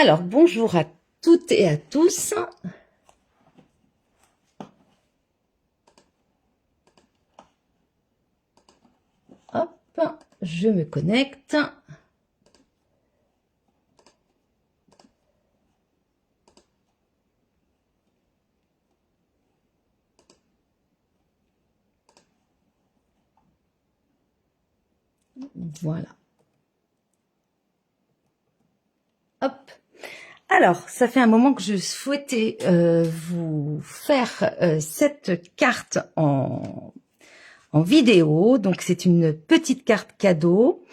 Alors, bonjour à toutes et à tous. Hop, je me connecte. Voilà. Hop. Alors, ça fait un moment que je souhaitais vous faire cette carte en vidéo. Donc, c'est une petite carte cadeau.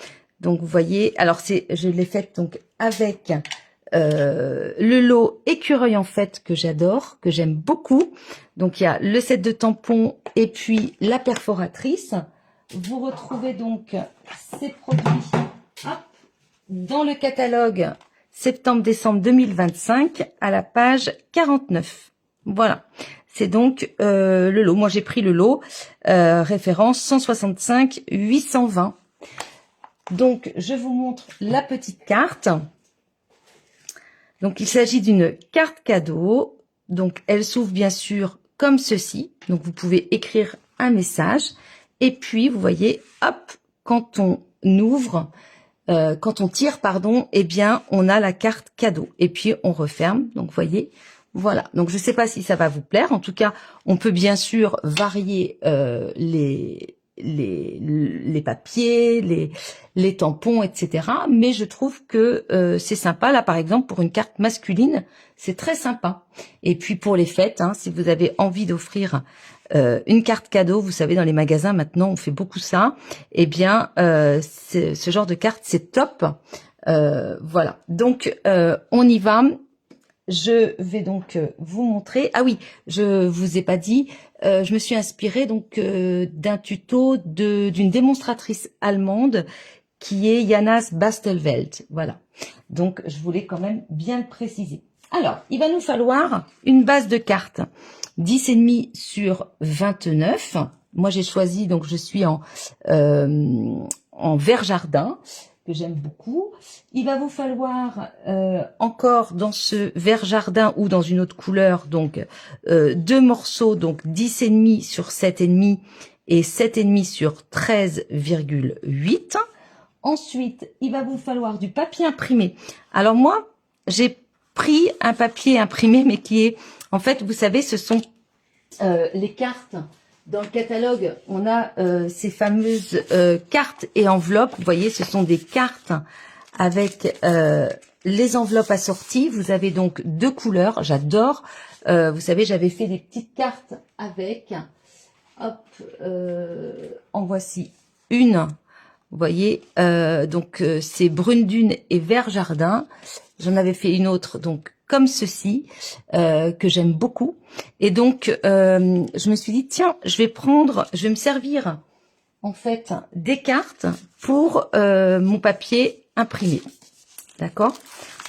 Donc, vous voyez, alors je l'ai faite donc avec le lot écureuil en fait que j'adore, que j'aime beaucoup. Donc, il y a le set de tampons et puis la perforatrice. Vous retrouvez donc ces produits hop, dans le catalogue septembre-décembre 2025 à la page 49. Voilà, c'est donc le lot. Moi, j'ai pris le lot référence 165 820. Donc, je vous montre la petite carte. Donc, il s'agit d'une carte cadeau. Donc, elle s'ouvre bien sûr comme ceci. Donc, vous pouvez écrire un message. Et puis, vous voyez, hop, quand on ouvre, quand on tire, pardon, eh bien, on a la carte cadeau. Et puis, on referme. Donc, vous voyez, voilà. Donc, je ne sais pas si ça va vous plaire. En tout cas, on peut bien sûr varier les papiers, les tampons, etc. Mais je trouve que c'est sympa. Là, par exemple, pour une carte masculine, c'est très sympa. Et puis, pour les fêtes, hein, si vous avez envie d'offrir une carte cadeau, vous savez, dans les magasins maintenant, on fait beaucoup ça. Eh bien, ce genre de carte, c'est top. Voilà. Donc, on y va. Je vais donc vous montrer. Ah oui, je vous ai pas dit. Je me suis inspirée donc d'un tuto d'une démonstratrice allemande qui est Janas Bastelveld. Voilà. Donc, je voulais quand même bien le préciser. Alors, il va nous falloir une base de cartes 10,5 sur 29. Moi, j'ai choisi, donc je suis en vert jardin, que j'aime beaucoup. Il va vous falloir encore dans ce vert jardin ou dans une autre couleur, donc deux morceaux, donc 10,5 sur 7,5 et 7,5 sur 13,8. Ensuite, il va vous falloir du papier imprimé. Alors moi, j'ai pris un papier imprimé, mais qui est, en fait, vous savez, ce sont les cartes. Dans le catalogue, on a ces fameuses cartes et enveloppes. Vous voyez, ce sont des cartes avec les enveloppes assorties. Vous avez donc deux couleurs. J'adore. Vous savez, j'avais fait des petites cartes avec. Hop, en voici une. Vous voyez, donc c'est brune dune et vert jardin. J'en avais fait une autre, donc comme ceci, que j'aime beaucoup. Et donc, je me suis dit, tiens, je vais me servir en fait des cartes pour mon papier imprimé. D'accord?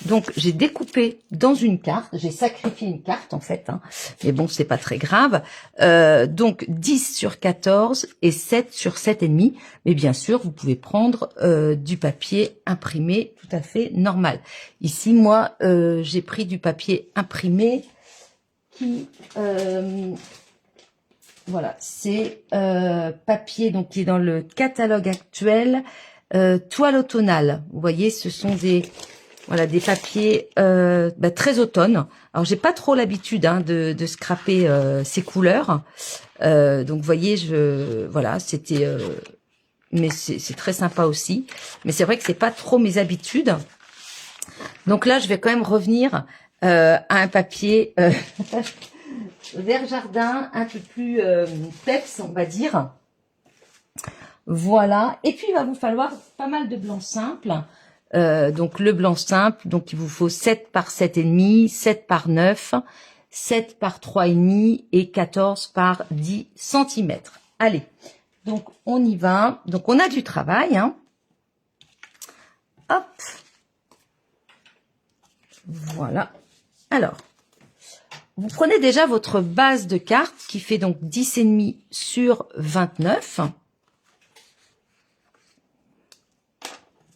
Donc, j'ai découpé dans une carte, j'ai sacrifié une carte en fait, hein, mais bon, c'est pas très grave. Donc, 10 sur 14 et 7 sur 7,5. Mais bien sûr, vous pouvez prendre du papier imprimé tout à fait normal. Ici, moi, j'ai pris du papier imprimé qui... voilà, c'est papier donc qui est dans le catalogue actuel, toile automnale. Vous voyez, ce sont des papiers très automne. Alors j'ai pas trop l'habitude de scraper ces couleurs. Donc vous voyez, c'était mais c'est très sympa aussi. Mais c'est vrai que c'est pas trop mes habitudes. Donc là, je vais quand même revenir à un papier vert jardin, un peu plus peps, on va dire. Voilà. Et puis, il va vous falloir pas mal de blanc simple. Donc, le blanc simple, donc il vous faut 7 par 7,5, 7 par 9, 7 par 3,5 et 14 par 10 cm. Allez, donc on y va. Donc, on a du travail. Hein. Hop. Voilà. Alors, vous prenez déjà votre base de cartes qui fait donc 10,5 sur 29.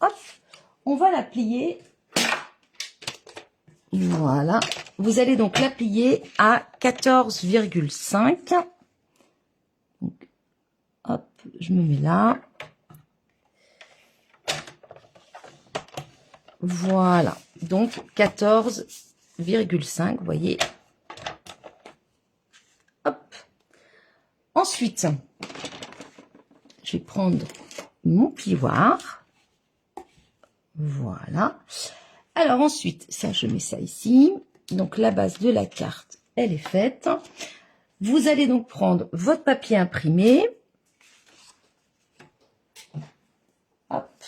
Hop, on va la plier Voilà. Vous allez donc la plier à 14,5. Donc, hop, je me mets là. Voilà. Donc, 14,5, vous voyez. Hop. Ensuite, je vais prendre mon plioir. Voilà. Alors ensuite, ça, je mets ça ici. Donc, la base de la carte, elle est faite. Vous allez donc prendre votre papier imprimé. Hop.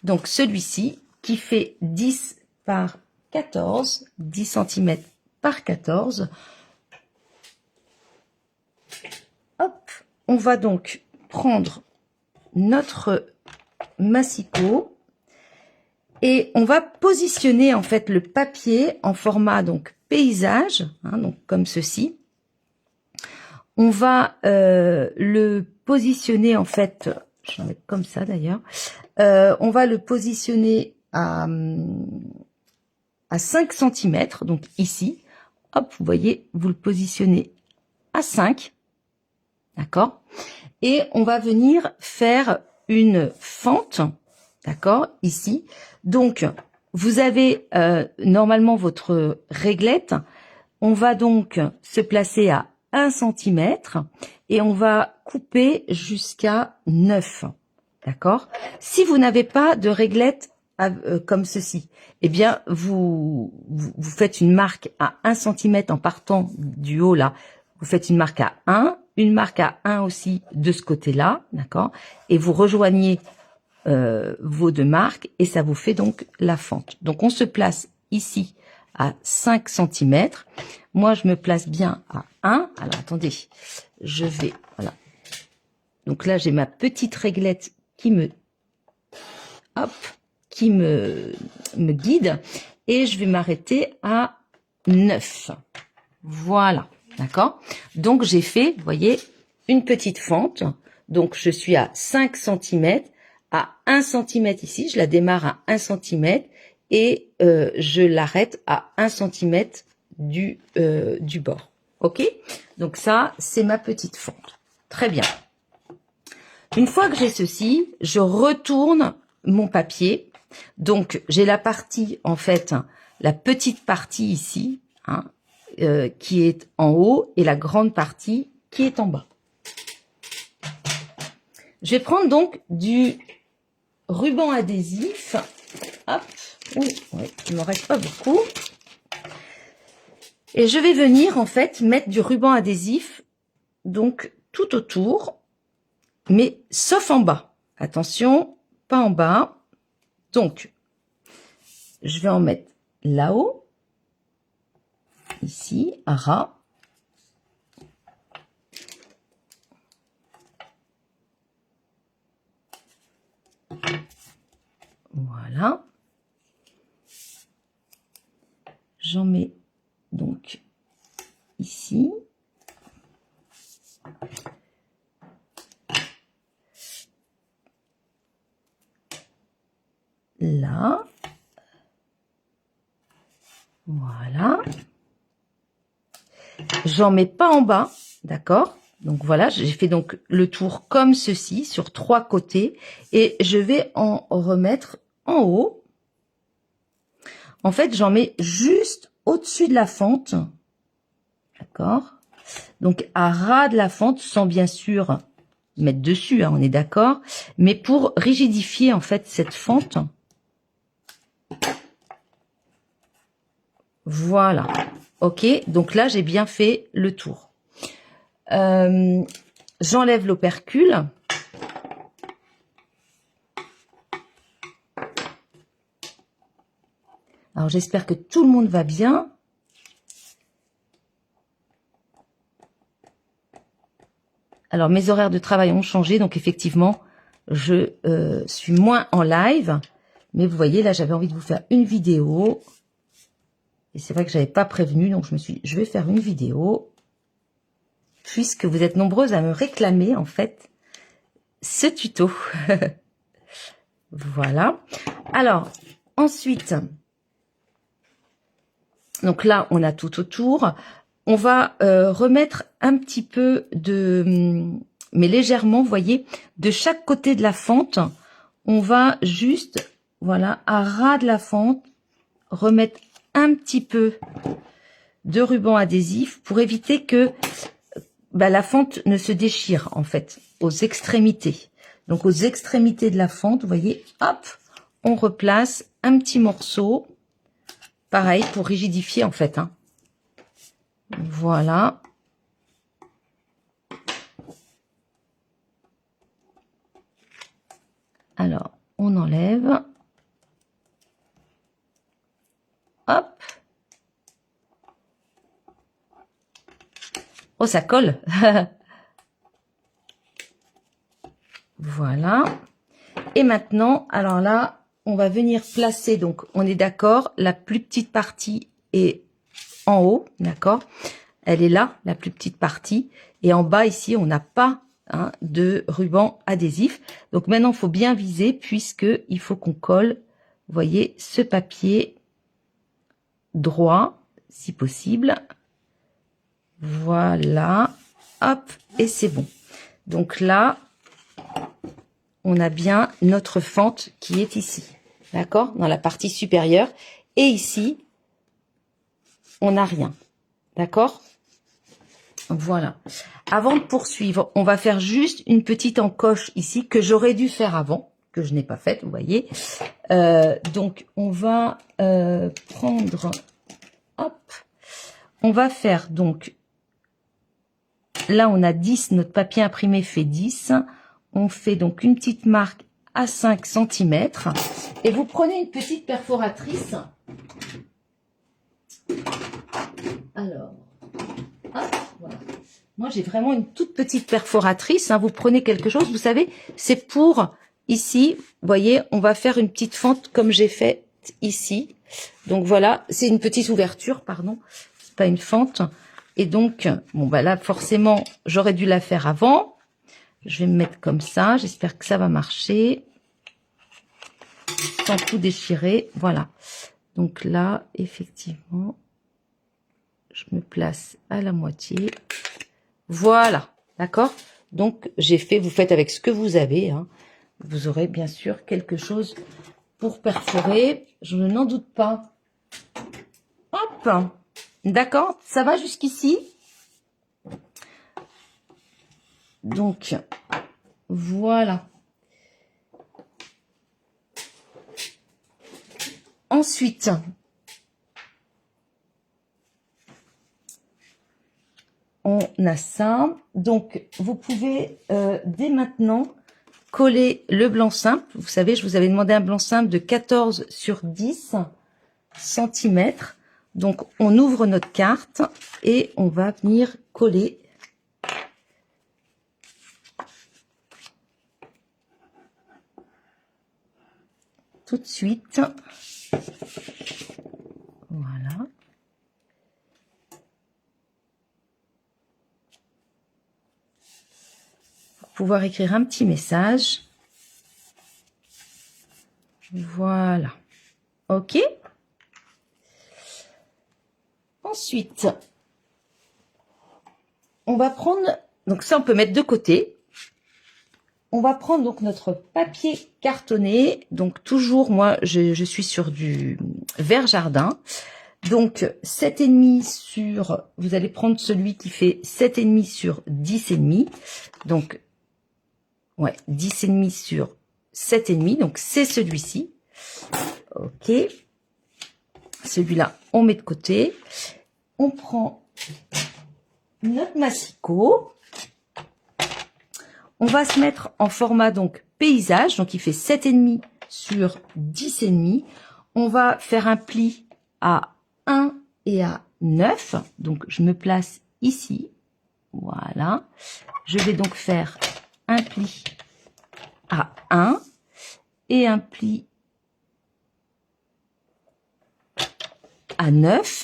Donc, celui-ci qui fait 10 par 14, 10 cm par 14. Hop. On va donc prendre notre massicot. Et on va positionner en fait le papier en format donc paysage, hein, donc comme ceci. On va le positionner en fait, je vais en mettre comme ça d'ailleurs. On va le positionner à 5 cm, donc ici. Hop, vous voyez, vous le positionnez à 5, d'accord. Et on va venir faire une fente. D'accord, ici. Donc, vous avez normalement votre réglette. On va donc se placer à 1 cm et on va couper jusqu'à 9. D'accord. Si vous n'avez pas de réglette comme ceci, eh bien, vous faites une marque à 1 cm en partant du haut là. Vous faites une marque à 1, une marque à 1 aussi de ce côté-là. D'accord. Et vous rejoignez vos deux marques et ça vous fait donc la fente. Donc on se place ici à 5 cm. Moi je me place bien à 1. Alors attendez, je vais, voilà. Donc là j'ai ma petite réglette qui me, hop, qui me guide et je vais m'arrêter à 9. Voilà, d'accord. Donc j'ai fait, vous voyez, une petite fente. Donc je suis à 5 cm. À 1 cm ici, je la démarre à 1 cm et je l'arrête à 1 cm du bord. Ok? Donc ça, c'est ma petite fente. Très bien. Une fois que j'ai ceci, je retourne mon papier. Donc j'ai la partie, en fait, la petite partie ici, hein, qui est en haut et la grande partie qui est en bas. Je vais prendre donc du ruban adhésif, hop, oui, il m'en reste pas beaucoup. Et je vais venir en fait mettre du ruban adhésif donc tout autour, mais sauf en bas. Attention, pas en bas. Donc, je vais en mettre là-haut, ici, à ras. Voilà. J'en mets donc ici. Là. Voilà. J'en mets pas en bas, d'accord? Donc voilà, j'ai fait donc le tour comme ceci sur 3 côtés et je vais en remettre en haut. En fait, j'en mets juste au-dessus de la fente, d'accord? Donc à ras de la fente, sans bien sûr mettre dessus, hein, on est d'accord, mais pour rigidifier en fait cette fente. Voilà, ok, donc là j'ai bien fait le tour. J'enlève l'opercule. Alors j'espère que tout le monde va bien. Alors mes horaires de travail ont changé, donc effectivement je suis moins en live. Mais vous voyez, là j'avais envie de vous faire une vidéo. Et c'est vrai que j'avais pas prévenu, donc je me suis dit, je vais faire une vidéo. Puisque vous êtes nombreuses à me réclamer en fait ce tuto. Voilà. Alors, ensuite, Donc là, on a tout autour. On va remettre un petit peu mais légèrement, vous voyez, de chaque côté de la fente, on va juste, voilà, à ras de la fente, remettre un petit peu de ruban adhésif pour éviter que la fente ne se déchire, en fait, aux extrémités. Donc, aux extrémités de la fente, vous voyez, hop, on replace un petit morceau, pareil, pour rigidifier, en fait, hein. Voilà. Alors, on enlève. Hop. Oh, ça colle. Voilà. Et maintenant, alors là, on va venir placer, donc on est d'accord, la plus petite partie est en haut, d'accord? Elle est là, la plus petite partie. Et en bas, ici, on n'a pas de ruban adhésif. Donc maintenant, il faut bien viser puisque il faut qu'on colle, vous voyez, ce papier droit, si possible. Voilà. Hop, et c'est bon. Donc là, on a bien notre fente qui est ici. D'accord? Dans la partie supérieure. Et ici, on n'a rien. D'accord? Voilà. Avant de poursuivre, on va faire juste une petite encoche ici que j'aurais dû faire avant, que je n'ai pas faite, vous voyez. Donc, on va prendre... Hop. On va faire donc... Là, on a 10, notre papier imprimé fait 10. On fait donc une petite marque à 5 cm. Et vous prenez une petite perforatrice. Alors, hop, voilà. Moi, j'ai vraiment une toute petite perforatrice. Vous prenez quelque chose, vous savez, c'est pour ici, vous voyez, on va faire une petite fente comme j'ai fait ici. Donc voilà, c'est une petite ouverture, pardon, c'est pas une fente. Et donc, bon, là, forcément, j'aurais dû la faire avant. Je vais me mettre comme ça. J'espère que ça va marcher. Sans tout déchirer. Voilà. Donc là, effectivement, je me place à la moitié. Voilà. D'accord? Donc, j'ai fait, vous faites avec ce que vous avez. Vous aurez bien sûr quelque chose pour perforer. Je n'en doute pas. Hop. D'accord? Ça va jusqu'ici? Donc, voilà. Ensuite, on a ça. Donc, vous pouvez dès maintenant coller le blanc simple. Vous savez, je vous avais demandé un blanc simple de 14 sur 10 cm. Donc, on ouvre notre carte et on va venir coller tout de suite. Voilà. Pour pouvoir écrire un petit message. Voilà. OK. Ensuite, on va prendre, donc ça on peut mettre de côté. On va prendre donc notre papier cartonné. Donc toujours, moi, je suis sur du vert jardin. Donc 7,5 sur, vous allez prendre celui qui fait 7,5 sur 10,5. Donc, ouais, 10,5 sur 7,5. Donc c'est celui-ci. OK. Celui-là, on met de côté. On prend notre massicot. On va se mettre en format donc paysage, donc il fait 7,5 sur 10,5. On va faire un pli à 1 et à 9. Donc je me place ici. Voilà. Je vais donc faire un pli à 1 et un pli à 9.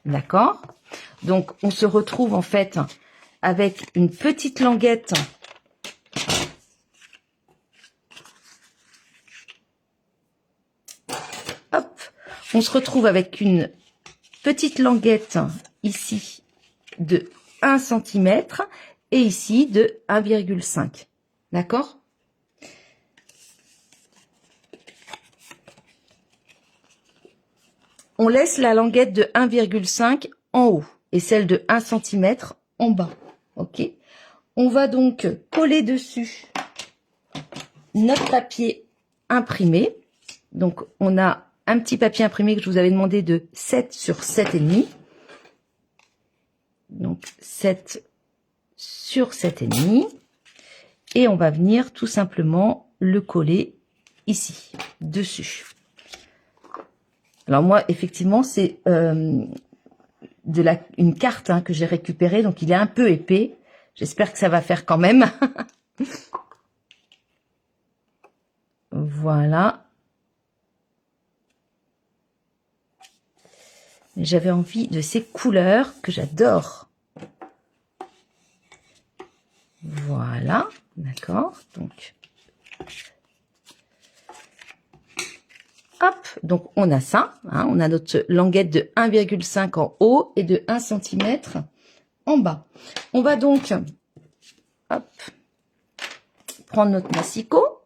D'accord? Donc on se retrouve en fait avec une petite languette . Hop, on se retrouve avec une petite languette ici de 1 cm et ici de 1,5. D'accord? On laisse la languette de 1,5 en haut et celle de 1 cm en bas. Ok? On va donc coller dessus notre papier imprimé. Donc, on a un petit papier imprimé que je vous avais demandé de 7 sur 7,5. Donc, 7 sur 7,5. Et on va venir tout simplement le coller ici, dessus. Alors moi, effectivement, c'est une carte que j'ai récupérée, donc il est un peu épais. J'espère que ça va faire quand même. Voilà. J'avais envie de ces couleurs que j'adore. Voilà, d'accord. Donc, hop, donc on a ça. On a notre languette de 1,5 en haut et de 1 cm en bas. On va donc, hop, prendre notre massicot.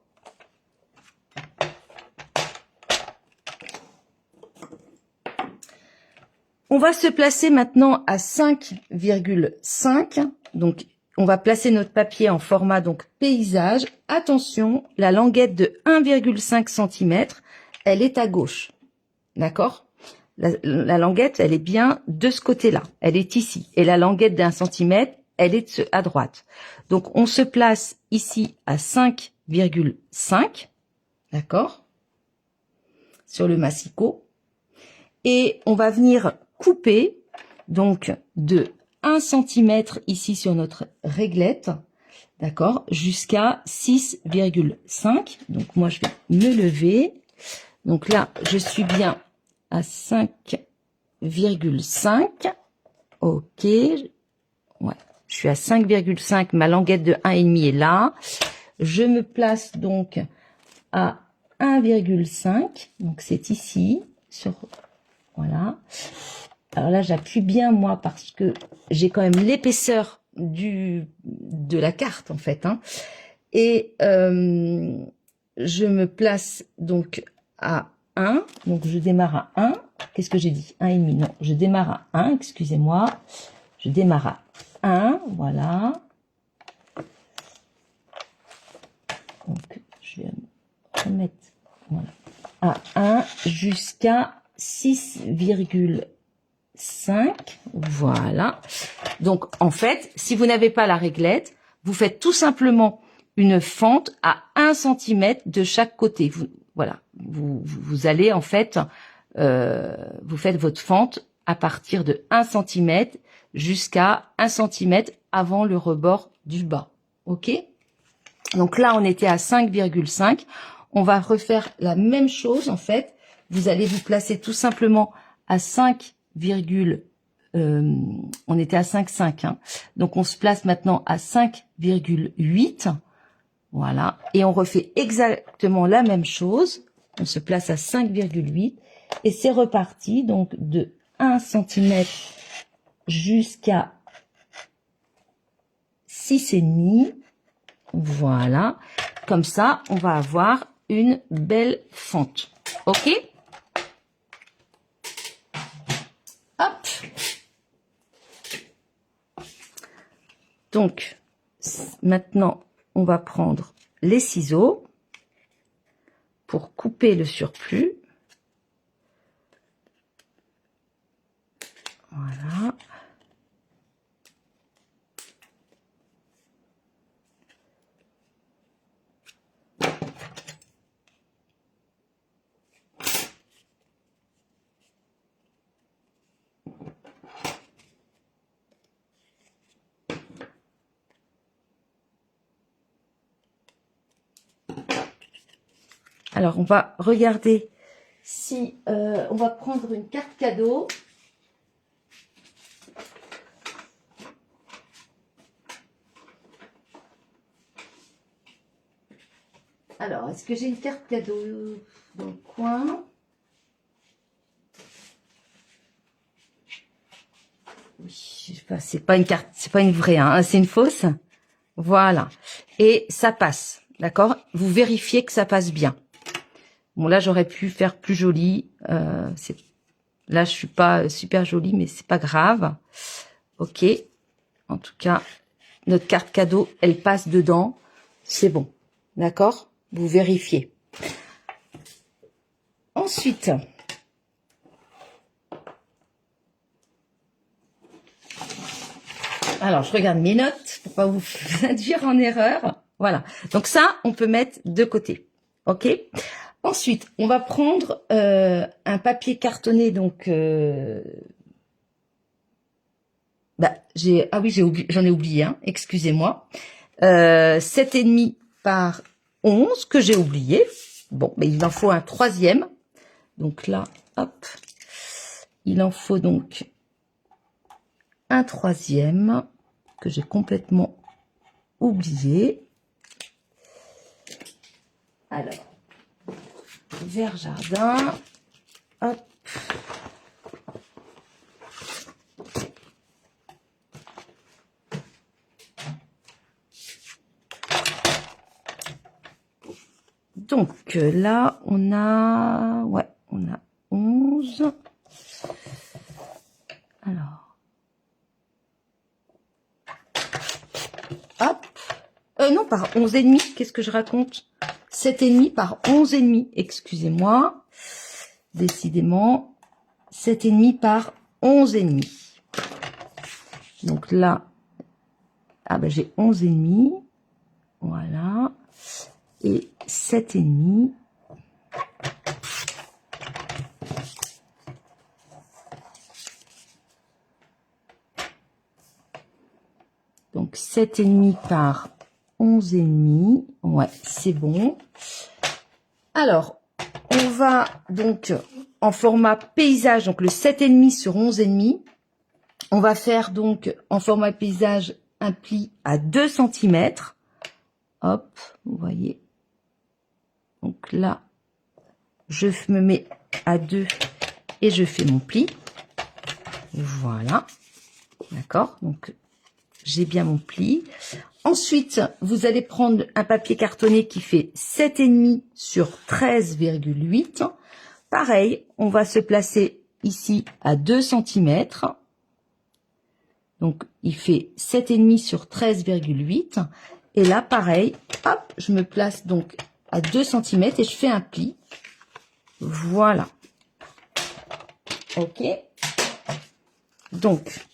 On va se placer maintenant à 5,5. Donc, on va placer notre papier en format donc paysage. Attention, la languette de 1,5 cm, elle est à gauche. D'accord? La languette, elle est bien de ce côté-là. Elle est ici. Et la languette d'1 cm, elle est à droite. Donc, on se place ici à 5,5. D'accord? Sur le massicot. Et on va venir couper donc de 1 cm ici sur notre réglette, d'accord, jusqu'à 6,5. Donc moi je vais me lever. Donc là je suis bien à 5,5. Ok, ouais, je suis à 5,5. Ma languette de 1,5 est là. Je me place donc à 1,5. Donc c'est ici sur, voilà. Alors là, j'appuie bien, moi, parce que j'ai quand même l'épaisseur de la carte, en fait. Et je me place donc à 1. Donc, je démarre à 1. Qu'est-ce que j'ai dit? 1,5. Non, je démarre à 1, excusez-moi. Je démarre à 1, voilà. Donc, je vais remettre, voilà, à 1 jusqu'à 6,5. Voilà. Donc, en fait, si vous n'avez pas la réglette, vous faites tout simplement une fente à 1 cm de chaque côté. Voilà. Vous allez, en fait, vous faites votre fente à partir de 1 cm jusqu'à 1 cm avant le rebord du bas. OK? Donc là, on était à 5,5. On va refaire la même chose, en fait. Vous allez vous placer tout simplement à 5, on était à 5,5. Donc, on se place maintenant à 5,8. Voilà. Et on refait exactement la même chose. On se place à 5,8. Et c'est reparti. Donc, de 1 cm jusqu'à 6,5. Voilà. Comme ça, on va avoir une belle fente. OK? Hop. Donc, maintenant, on va prendre les ciseaux pour couper le surplus. Voilà. Alors, on va regarder si on va prendre une carte cadeau. Alors, est-ce que j'ai une carte cadeau dans le coin? Oui, je sais pas, c'est pas une carte, c'est pas une vraie, hein, c'est une fausse. Voilà. Et ça passe, d'accord? Vous vérifiez que ça passe bien. Bon, là, j'aurais pu faire plus joli. Là, je suis pas super jolie, mais c'est pas grave. Ok. En tout cas, notre carte cadeau, elle passe dedans. C'est bon. D'accord? Vous vérifiez. Ensuite, alors, je regarde mes notes pour pas vous induire en erreur. Voilà. Donc ça, on peut mettre de côté. Ok? Ensuite, on va prendre un papier cartonné. Donc, j'en ai oublié un. Excusez-moi. 7,5 par 11 que j'ai oublié. Bon, mais il en faut un troisième. Donc là, hop. Il en faut donc un troisième que j'ai complètement oublié. Alors, vert jardin. Hop. Donc là, on a 11. Alors, hop. Non, par 11,5. Qu'est-ce que je raconte? 7,5 par 11,5. Excusez-moi. Décidément. 7,5 par 11,5. Donc là, j'ai 11,5. Voilà. Et 7,5. Donc 7,5 par 11,5. Ouais, c'est bon. Alors, on va donc en format paysage, donc le 7,5 sur 11,5. On va faire donc en format paysage un pli à 2 cm. Hop, vous voyez. Donc là, je me mets à 2 et je fais mon pli. Voilà. D'accord, donc j'ai bien mon pli. Ensuite, vous allez prendre un papier cartonné qui fait 7,5 sur 13,8. Pareil, on va se placer ici à 2 cm. Donc, il fait 7,5 sur 13,8. Et là, pareil, hop, je me place donc à 2 cm et je fais un pli. Voilà. Ok. Donc,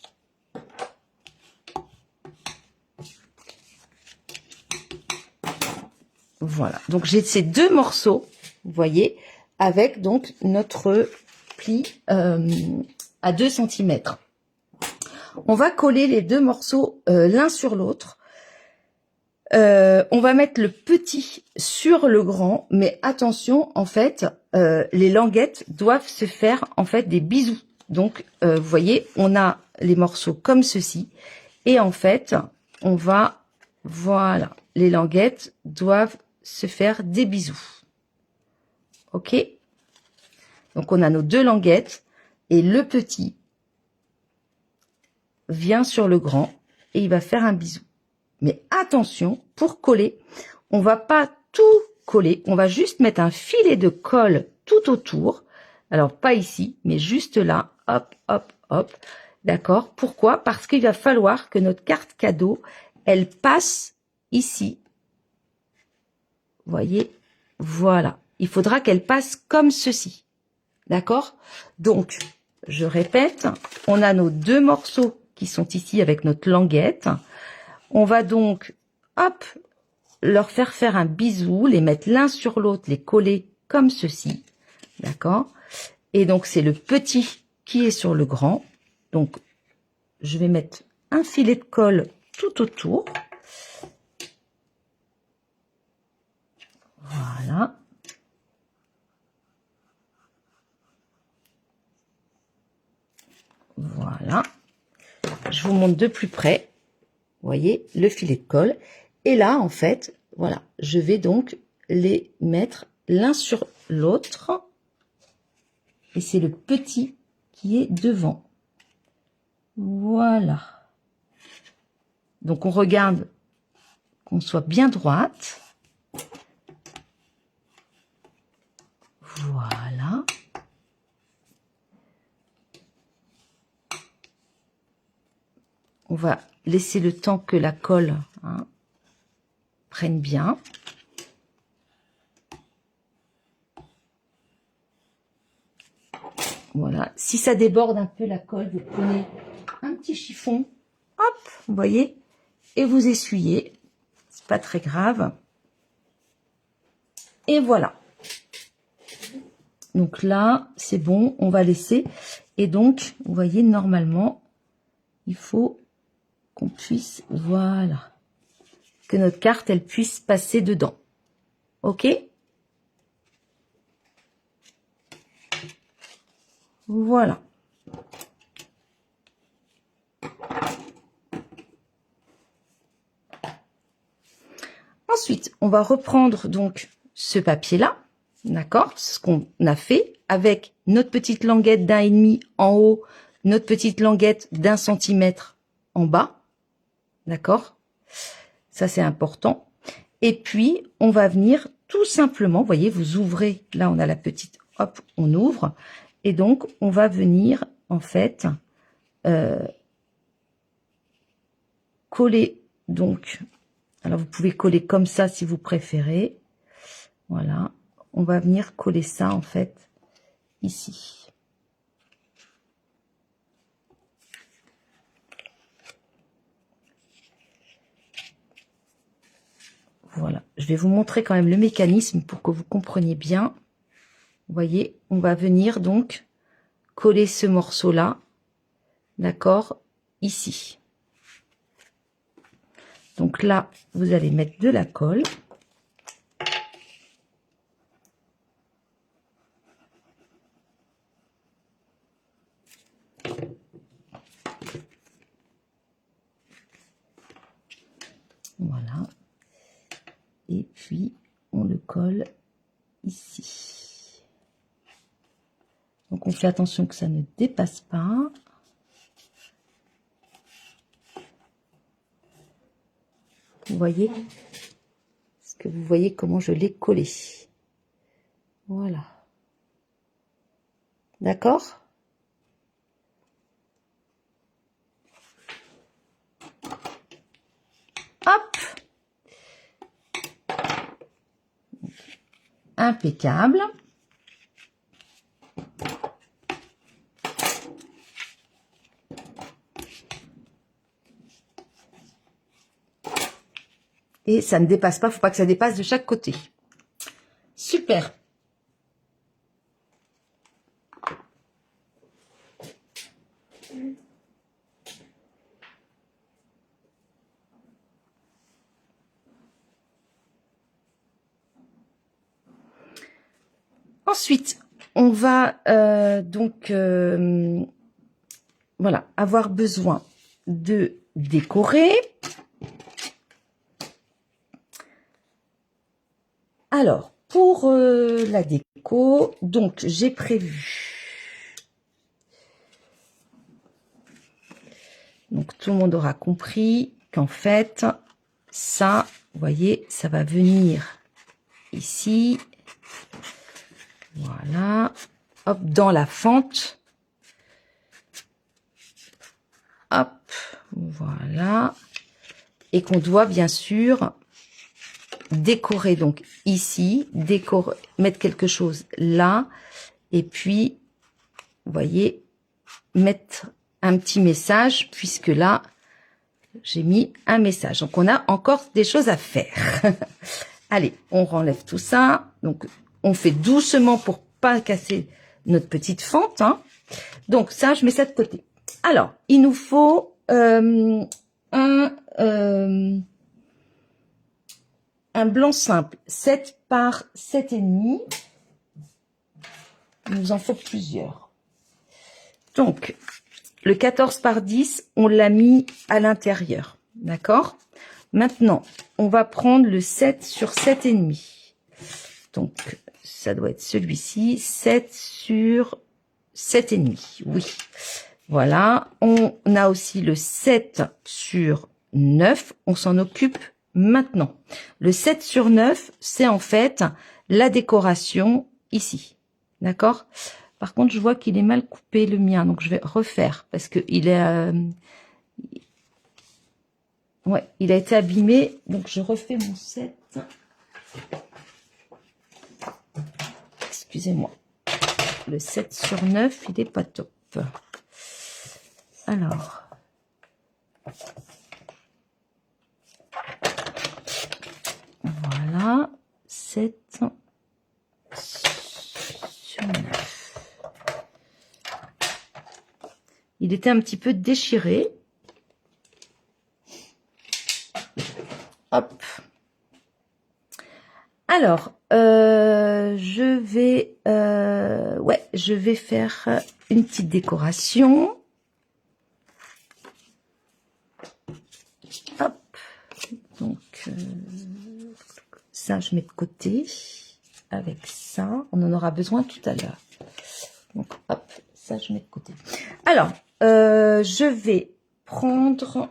voilà. Donc, j'ai ces deux morceaux, vous voyez, avec donc notre pli à 2 cm. On va coller les deux morceaux l'un sur l'autre. On va mettre le petit sur le grand, mais attention, en fait, les languettes doivent se faire en fait des bisous. Donc, vous voyez, on a les morceaux comme ceci, et en fait, on va, voilà, les languettes doivent se faire des bisous. Ok? Donc, on a nos deux languettes, et le petit vient sur le grand, et il va faire un bisou. Mais attention, pour coller, on va pas tout coller, on va juste mettre un filet de colle tout autour. Alors, pas ici, mais juste là, hop, hop, hop. D'accord? Pourquoi? Parce qu'il va falloir que notre carte cadeau, elle passe ici. Vous voyez? Voilà. Il faudra qu'elle passe comme ceci. D'accord? Donc, je répète, on a nos deux morceaux qui sont ici avec notre languette. On va donc, hop, leur faire un bisou, les mettre l'un sur l'autre, les coller comme ceci. D'accord? Et donc, c'est le petit qui est sur le grand. Donc, je vais mettre un filet de colle tout autour. Voilà. Voilà. Je vous montre de plus près. Vous voyez, le filet de colle. Et là, en fait, voilà, je vais donc les mettre l'un sur l'autre. Et c'est le petit qui est devant. Voilà. Donc, on regarde qu'on soit bien droite. Voilà. On va laisser le temps que la colle prenne bien. Voilà. Si ça déborde un peu la colle, vous prenez un petit chiffon, hop, vous voyez, et vous essuyez. C'est pas très grave. Et voilà. Donc là, c'est bon, on va laisser. Et donc, vous voyez, normalement, il faut qu'on puisse, voilà, que notre carte, elle puisse passer dedans. OK? Voilà. Ensuite, on va reprendre donc ce papier-là, d'accord? Ce qu'on a fait avec notre petite languette d'1,5 en haut, notre petite languette d'1 centimètre en bas, d'accord? Ça, c'est important. Et puis, on va venir tout simplement, vous voyez, vous ouvrez, là, on a la petite, hop, on ouvre. Et donc, on va venir, en fait, coller, donc, alors vous pouvez coller comme ça si vous préférez. Voilà, on va venir coller ça, en fait, ici. Voilà, je vais vous montrer quand même le mécanisme pour que vous compreniez bien. Vous voyez, on va venir donc coller ce morceau-là, d'accord, ici. Donc là, vous allez mettre de la colle. Voilà. Et puis, on le colle ici. Donc, on fait attention que ça ne dépasse pas. Vous voyez? Est-ce que vous voyez comment je l'ai collé? Voilà. D'accord? Hop! Impeccable. Et ça ne dépasse pas, faut pas que ça dépasse de chaque côté. Super. Ensuite, on va voilà, avoir besoin de décorer. Alors, pour la déco, donc j'ai prévu. Donc, tout le monde aura compris qu'en fait, ça, vous voyez, ça va venir ici. Voilà. Hop, dans la fente. Hop, voilà. Et qu'on doit bien sûr décorer donc ici, décorer, mettre quelque chose là, et puis, vous voyez, mettre un petit message, puisque là, j'ai mis un message. Donc, on a encore des choses à faire. Allez, on renlève tout ça. Donc, on fait doucement pour pas casser notre petite fente. Hein. Donc, ça, je mets ça de côté. Alors, il nous faut un blanc simple, 7 par 7,5. Il nous en faut plusieurs. Donc, le 14 par 10, on l'a mis à l'intérieur. D'accord? Maintenant, on va prendre le 7 sur 7,5. Donc, ça doit être celui-ci. 7 sur 7,5. Oui. Voilà. On a aussi le 7 sur 9. On s'en occupe maintenant. Le 7 sur 9, c'est en fait la décoration ici. D'accord? Par contre, je vois qu'il est mal coupé le mien. Donc, je vais refaire parce que il est... ouais, il a été abîmé. Donc, je refais mon 7. Excusez-moi. Le 7 sur 9, il est pas top. Alors. Voilà. 7 sur 9. Il était un petit peu déchiré. Hop. Alors, je vais faire une petite décoration. Hop. Donc, ça, je mets de côté. Avec ça, on en aura besoin tout à l'heure. Donc, hop, ça, je mets de côté. Alors, je vais prendre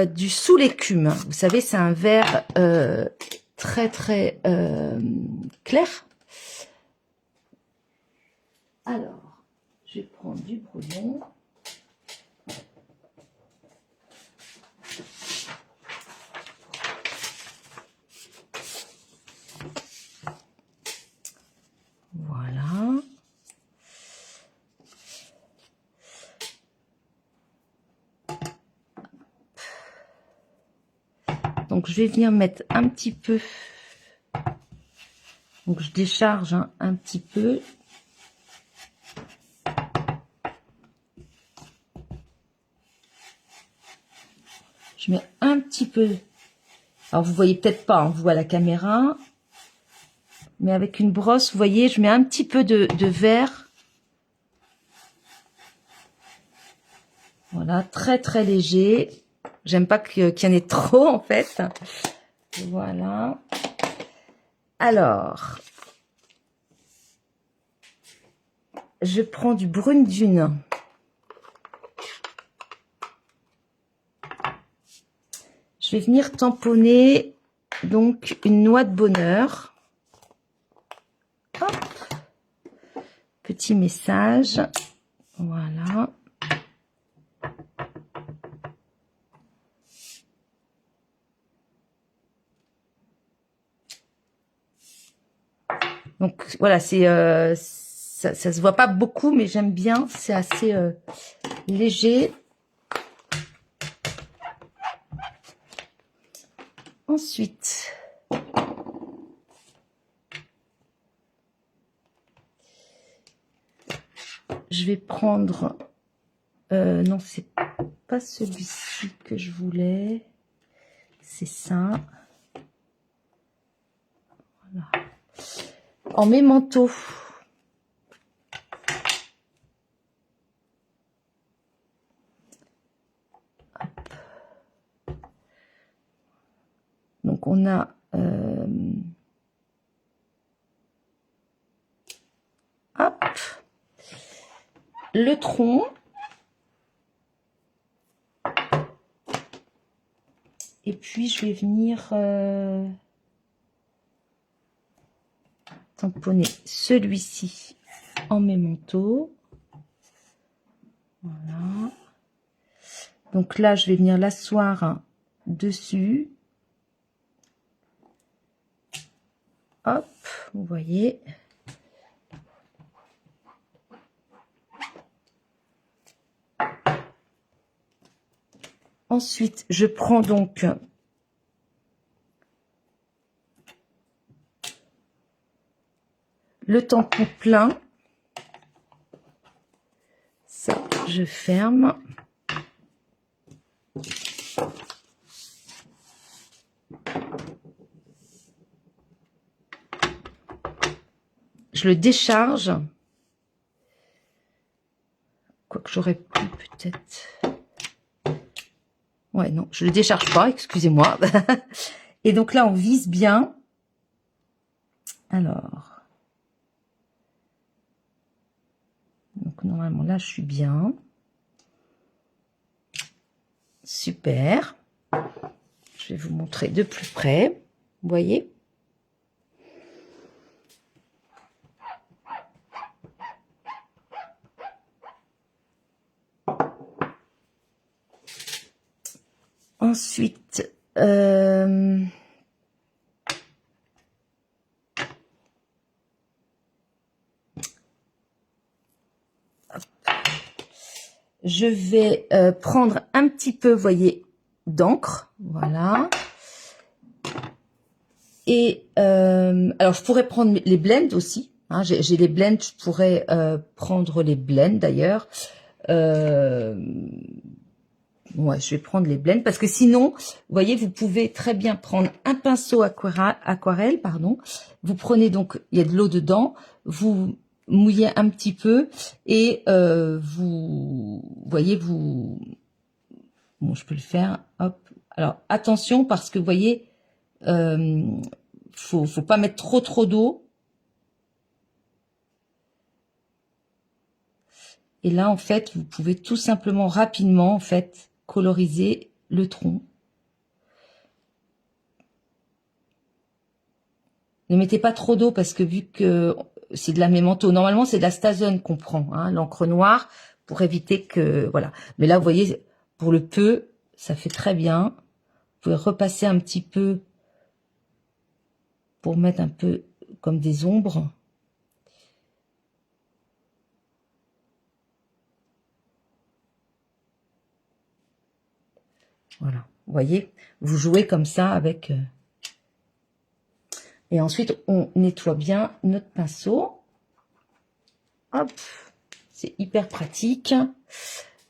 du sous l'écume. Vous savez, c'est un vert très très clair. Alors, je vais prendre du brouillon. Voilà. Donc, je vais venir mettre un petit peu. Donc, je décharge un petit peu. Je mets un petit peu. Alors, vous voyez peut-être pas, vous à la caméra. Mais avec une brosse, vous voyez, je mets un petit peu de vert. Voilà, très très léger. J'aime pas qu'il y en ait trop, en fait. Voilà. Alors, je prends du brune dune. Je vais venir tamponner donc une noix de bonheur. Hop. Petit message. Voilà. Donc voilà, c'est ça se voit pas beaucoup, mais j'aime bien. C'est assez léger. Ensuite, je vais prendre... non, c'est pas celui-ci que je voulais. C'est ça. Voilà. En mémento. Donc, on a... hop. Le tronc. Et puis, je vais venir tamponner celui-ci en mémento. Voilà. Donc là, je vais venir l'asseoir dessus. Hop, vous voyez. Ensuite, je prends donc le tampon plein. Ça, je ferme. Je le décharge. Quoique j'aurais pu peut-être... Ouais, non, je le décharge pas, excusez-moi. Et donc là, on vise bien. Alors... Normalement, là, je suis bien. Super. Je vais vous montrer de plus près. Vous voyez? Ensuite, je vais prendre un petit peu, vous voyez, d'encre. Voilà. Et alors, je pourrais prendre les blends aussi. Hein, j'ai les blends, je pourrais prendre les blends d'ailleurs. Ouais, je vais prendre les blends parce que sinon, vous voyez, vous pouvez très bien prendre un pinceau aquarelle, pardon. Vous prenez donc, il y a de l'eau dedans, vous mouillez un petit peu et vous voyez, bon, je peux le faire, hop. Alors, attention parce que vous voyez, faut pas mettre trop d'eau. Et là, en fait, vous pouvez tout simplement, rapidement, en fait, coloriser le tronc. Ne mettez pas trop d'eau parce que vu que c'est de la mémento, normalement c'est de la Stazen qu'on prend, hein, l'encre noire, pour éviter que, voilà. Mais là, vous voyez, pour le peu, ça fait très bien. Vous pouvez repasser un petit peu pour mettre un peu comme des ombres. Voilà, vous voyez, vous jouez comme ça avec... Et ensuite, on nettoie bien notre pinceau. Hop, c'est hyper pratique.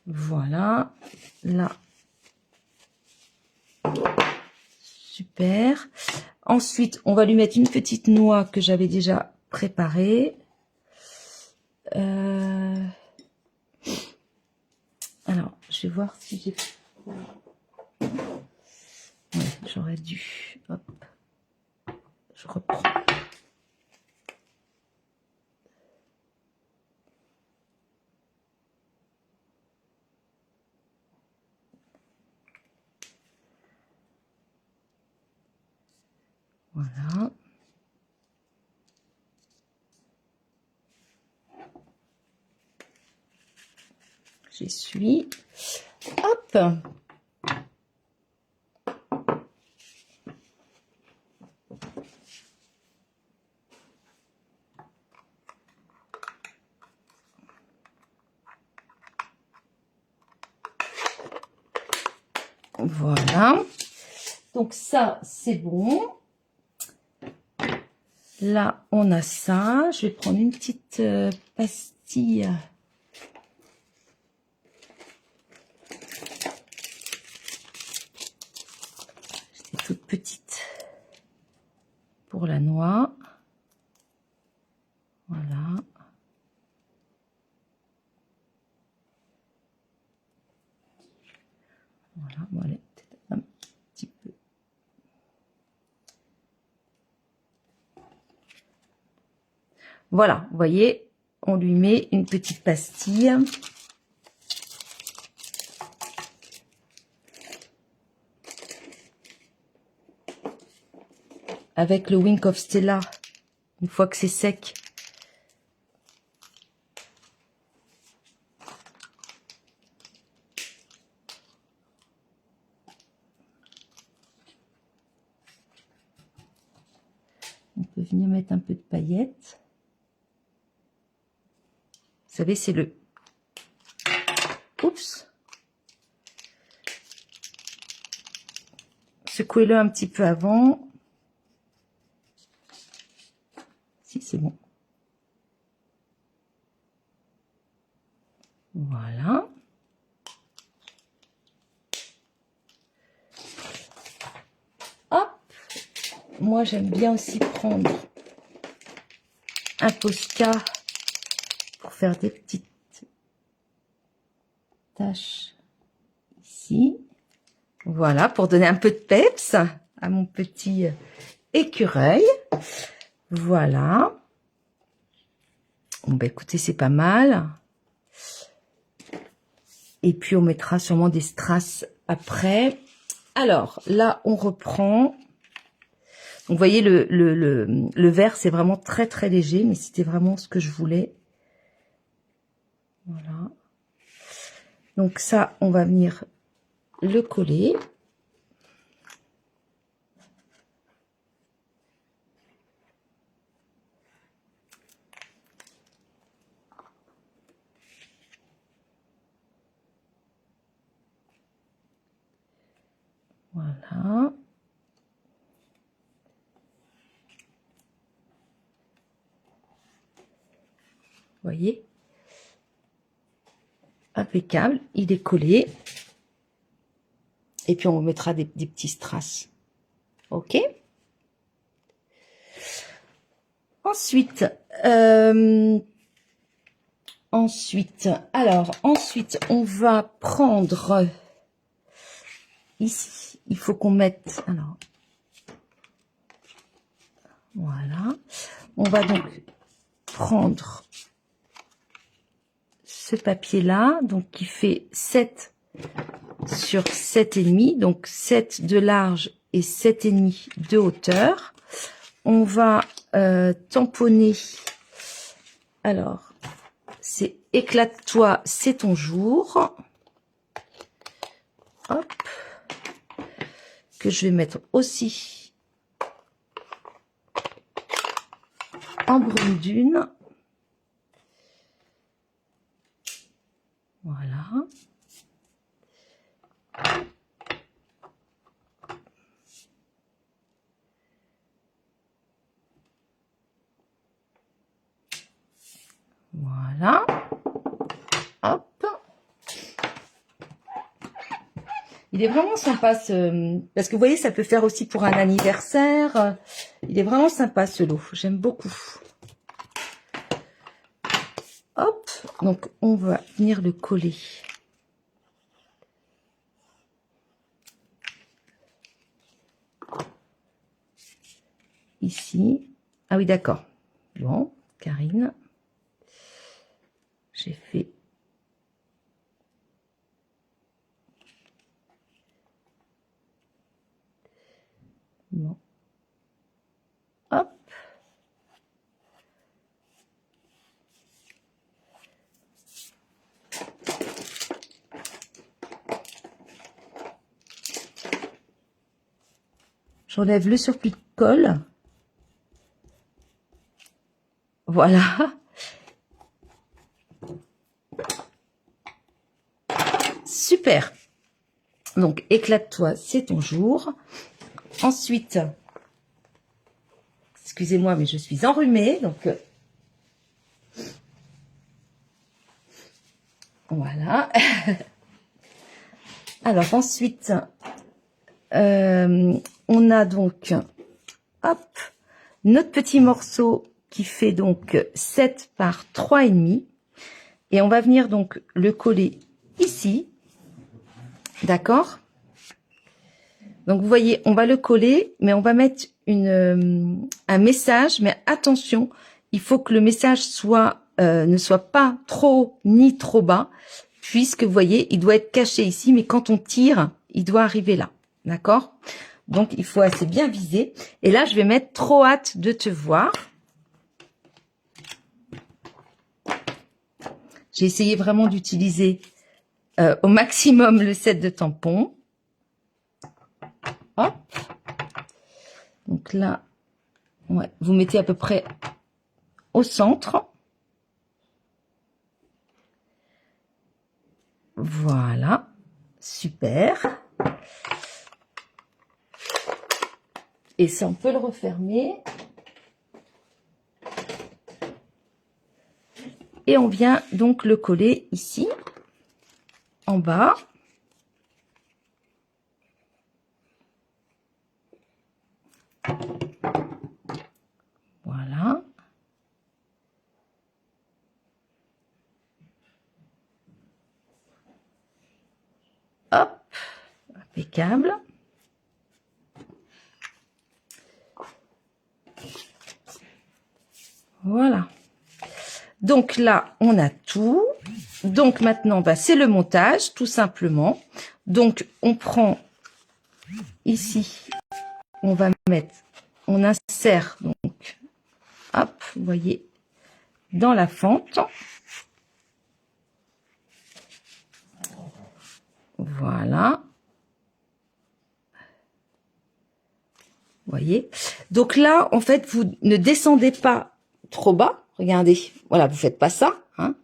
Voilà, là. Super. Ensuite, on va lui mettre une petite noix que j'avais déjà préparée. Alors, je vais voir si j'ai... Ouais, j'aurais dû... Hop. Je reprends. Voilà. J'essuie. Hop. Voilà. Donc ça, c'est bon. Là, on a ça. Je vais prendre une petite pastille. C'est toute petite pour la noix. Voilà. Voilà, bon, allez, peut-être un petit peu. Voilà, vous voyez, on lui met une petite pastille. Avec le Wink of Stella, une fois que c'est sec. On peut venir mettre un peu de paillettes. Vous savez, c'est le... Oups. Secouez-le un petit peu avant. Si, c'est bon. Voilà. Hop. Moi, j'aime bien aussi prendre un Posca pour faire des petites taches ici. Voilà, pour donner un peu de peps à mon petit écureuil. Voilà. Bon, bah écoutez, c'est pas mal. Et puis, on mettra sûrement des strass après. Alors, là, on reprend. Donc, vous voyez, le vert, c'est vraiment très, très léger, mais c'était vraiment ce que je voulais. Voilà. Donc, ça, on va venir le coller. Voilà. Vous voyez? Impeccable. Il est collé. Et puis, on mettra des petits strass. OK? Ensuite, ensuite, on va prendre ici. Il faut qu'on mette, alors, voilà. On va donc prendre ce papier-là, donc qui fait 7 sur 7,5, donc 7 de large et 7,5 de hauteur. On va tamponner. Alors, c'est éclate-toi, c'est ton jour. Hop. Que je vais mettre aussi en brume dune. Voilà. Voilà. Hop. Il est vraiment sympa ce... Parce que vous voyez, ça peut faire aussi pour un anniversaire. Il est vraiment sympa ce lot. J'aime beaucoup. Hop. Donc, on va venir le coller. Ici. Ah oui, d'accord. Bon, Karine. J'ai fait... Bon. Hop. J'enlève le surplus de colle. Voilà. Super. Donc, éclate-toi, c'est ton jour. Ensuite, excusez-moi, mais je suis enrhumée, donc voilà. Alors ensuite, on a donc, hop, notre petit morceau qui fait donc 7 par 3,5. Et on va venir donc le coller ici. D'accord? Donc, vous voyez, on va le coller, mais on va mettre un message. Mais attention, il faut que le message ne soit pas trop haut ni trop bas, puisque, vous voyez, il doit être caché ici, mais quand on tire, il doit arriver là. D'accord? Donc, il faut assez bien viser. Et là, je vais mettre « Trop hâte de te voir ». J'ai essayé vraiment d'utiliser au maximum le set de tampons. Hop. Donc là, ouais, vous mettez à peu près au centre. Voilà, super. Et ça, on peut le refermer. Et on vient donc le coller ici, en bas. Voilà. Hop, impeccable. Voilà. Donc là, on a tout. Donc maintenant, bah, c'est le montage, tout simplement. Donc, on prend ici, on va mettre, on insère, donc, hop, vous voyez, dans la fente. Voilà. Vous voyez. Donc là, en fait, vous ne descendez pas trop bas. Regardez. Voilà, vous faites pas ça, hein,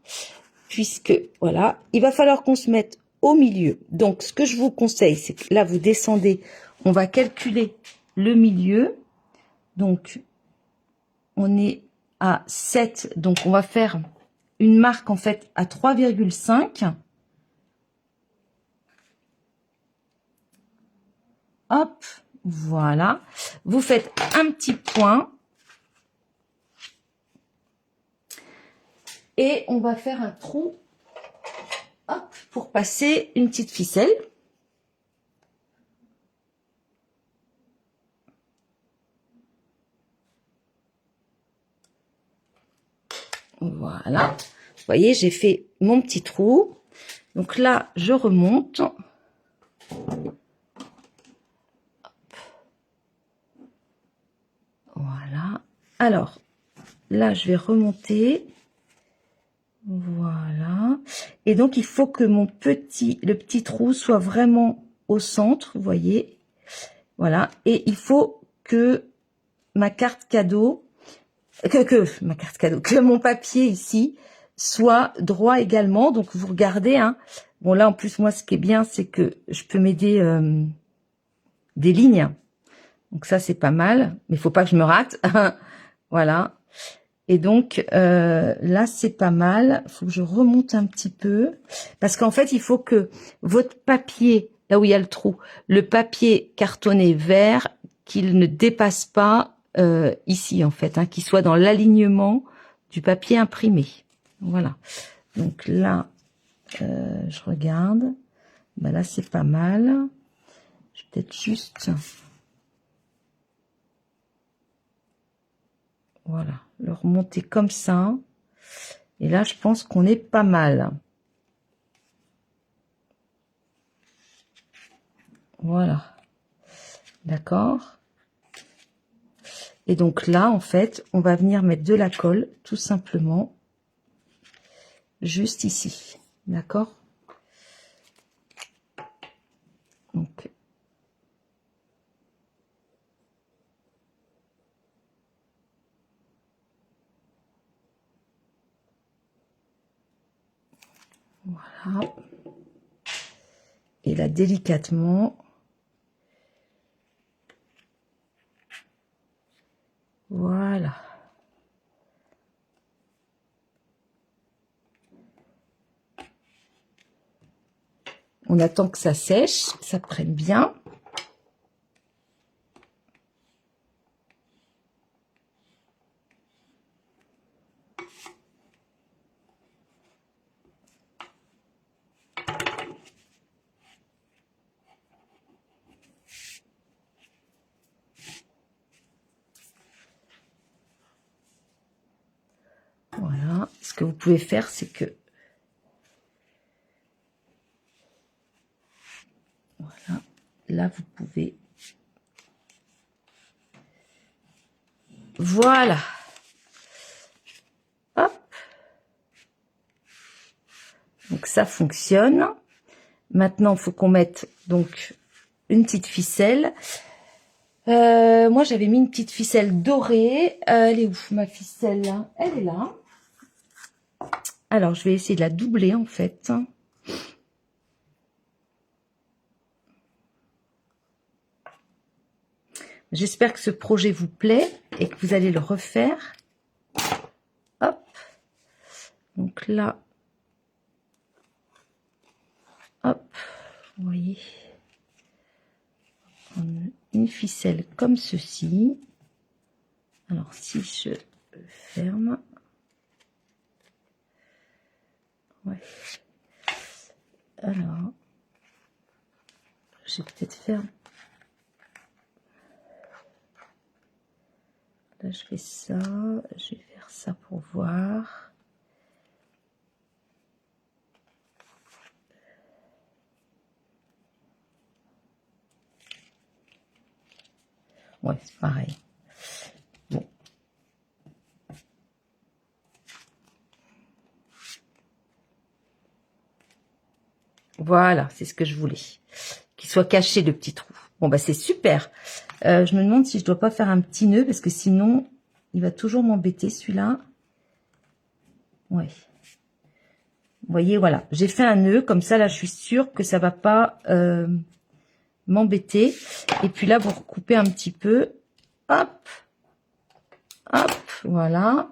puisque, voilà, il va falloir qu'on se mette au milieu. Donc, ce que je vous conseille, c'est que là, vous descendez. On va calculer le milieu. Donc, on est à 7. Donc, on va faire une marque, en fait, à 3,5. Hop, voilà. Vous faites un petit point. Et on va faire un trou, hop, pour passer une petite ficelle. Voilà. Vous voyez, j'ai fait mon petit trou. Donc là, je remonte. Voilà. Alors, là, je vais remonter. Voilà. Et donc, il faut que le petit trou soit vraiment au centre, vous voyez. Voilà. Et il faut que ma carte cadeau, que mon papier ici soit droit également. Donc, vous regardez, hein. Bon, là, en plus, moi, ce qui est bien, c'est que je peux m'aider des lignes. Donc, ça, c'est pas mal. Mais il faut pas que je me rate. Voilà. Et donc, là, c'est pas mal. Il faut que je remonte un petit peu. Parce qu'en fait, il faut que votre papier, là où il y a le trou, le papier cartonné vert, qu'il ne dépasse pas ici, en fait, hein, qu'il soit dans l'alignement du papier imprimé. Voilà. Donc là, je regarde. Ben là, c'est pas mal. Je vais peut-être juste... Voilà, le remonter comme ça. Et là, je pense qu'on est pas mal. Voilà. D'accord. Et donc là, en fait, on va venir mettre de la colle, tout simplement, juste ici. D'accord. Donc, voilà. Et là, délicatement, voilà. On attend que ça sèche, ça prenne bien. Voilà. Ce que vous pouvez faire, c'est que... Voilà. Là, vous pouvez... Voilà. Hop. Donc, ça fonctionne. Maintenant, il faut qu'on mette donc une petite ficelle. Moi, j'avais mis une petite ficelle dorée. Elle est où, ma ficelle, là? Elle est là. Alors, je vais essayer de la doubler, en fait. J'espère que ce projet vous plaît et que vous allez le refaire. Hop. Donc là. Hop. Vous voyez. Une ficelle comme ceci. Alors, si je ferme. Ouais. Alors. Je vais peut-être faire... Là, je fais ça. Je vais faire ça pour voir. Ouais, c'est pareil. Bon. Voilà, c'est ce que je voulais. Qu'il soit caché, le petit trou. Bon, bah c'est super. Je me demande si je dois pas faire un petit nœud, parce que sinon, il va toujours m'embêter, celui-là. Ouais. Vous voyez, voilà. J'ai fait un nœud, comme ça, là, je suis sûre que ça va pas m'embêter. Et puis là, vous recoupez un petit peu. Hop. Hop, voilà.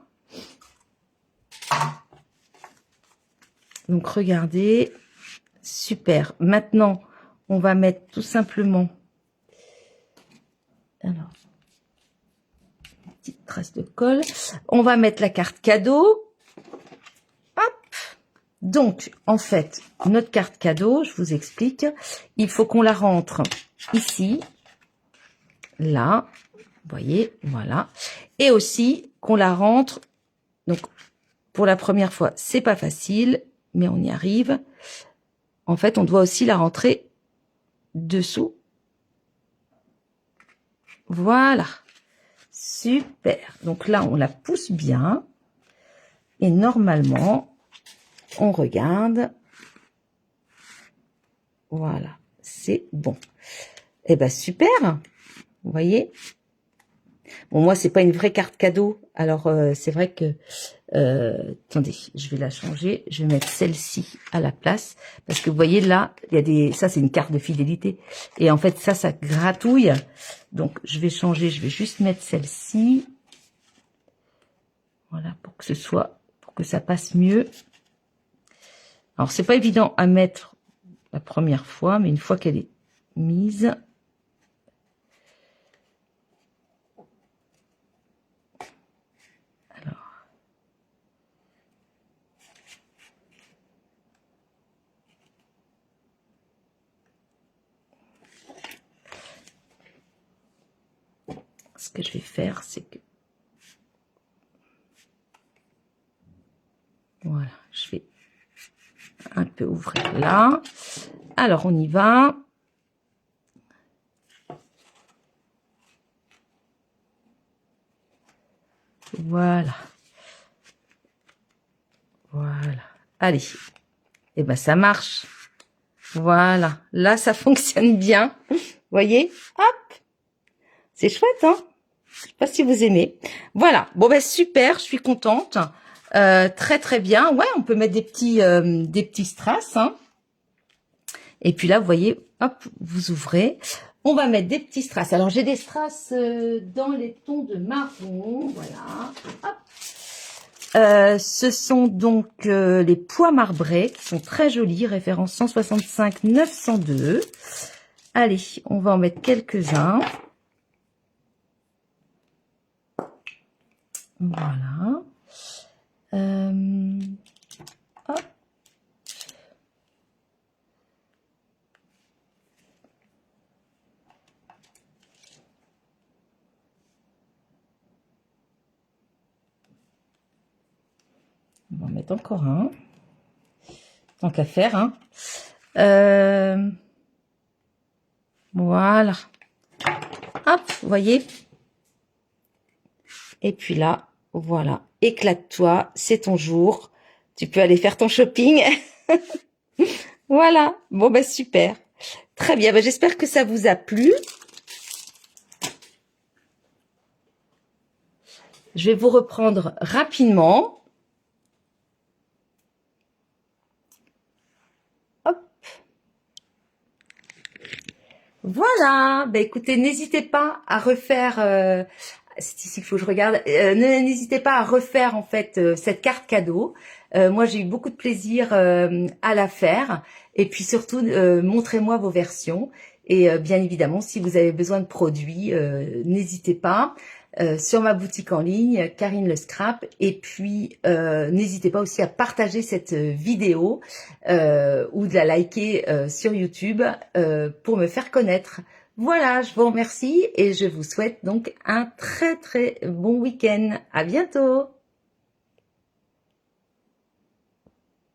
Donc, regardez. Super. Maintenant, on va mettre tout simplement... Alors, une petite trace de colle. On va mettre la carte cadeau. Hop. Donc, en fait, notre carte cadeau, je vous explique. Il faut qu'on la rentre ici. Là. Vous voyez, voilà. Et aussi, qu'on la rentre... Donc, pour la première fois, c'est pas facile, mais on y arrive. En fait, on doit aussi la rentrer dessous. Voilà. Super. Donc là, on la pousse bien. Et normalement, on regarde. Voilà. C'est bon. Eh ben, super. Vous voyez? Bon, moi, c'est pas une vraie carte cadeau. Alors, c'est vrai que... attendez, je vais la changer. Je vais mettre celle-ci à la place. Parce que vous voyez, là, il y a des... Ça, c'est une carte de fidélité. Et en fait, ça gratouille. Donc, je vais changer. Je vais juste mettre celle-ci. Voilà, pour que ce soit... Pour que ça passe mieux. Alors, c'est pas évident à mettre la première fois. Mais une fois qu'elle est mise... Ce que je vais faire, c'est que... Voilà, je vais un peu ouvrir là. Alors, on y va. Voilà. Voilà. Allez. Eh ben, ça marche. Voilà. Là, ça fonctionne bien. Vous voyez? Hop. C'est chouette, hein? Je sais pas si vous aimez. Voilà. Bon, ben, super. Je suis contente. Très, très bien. Ouais, on peut mettre des petits strass, hein. Et puis là, vous voyez, hop, vous ouvrez. On va mettre des petits strass. Alors, j'ai des strass dans les tons de marron. Voilà. Hop. Ce sont donc les pois marbrés qui sont très jolis, référence 165 902. Allez, on va en mettre quelques-uns. Voilà. Hop. On va en mettre encore un. Tant qu'à faire, hein. Voilà. Hop, vous voyez. Et puis là, voilà. Éclate-toi, c'est ton jour. Tu peux aller faire ton shopping. Voilà. Bon, ben super. Très bien. Ben, j'espère que ça vous a plu. Je vais vous reprendre rapidement. Hop. Voilà. Ben, écoutez, n'hésitez pas à refaire... c'est ici qu'il faut que je regarde. N'hésitez pas à refaire en fait cette carte cadeau. Moi, j'ai eu beaucoup de plaisir à la faire. Et puis surtout, montrez-moi vos versions. Et bien évidemment, si vous avez besoin de produits, n'hésitez pas. Sur ma boutique en ligne, Karine Le Scrap. Et puis, n'hésitez pas aussi à partager cette vidéo ou de la liker sur YouTube pour me faire connaître. Voilà, je vous remercie et je vous souhaite donc un très très bon week-end. À bientôt!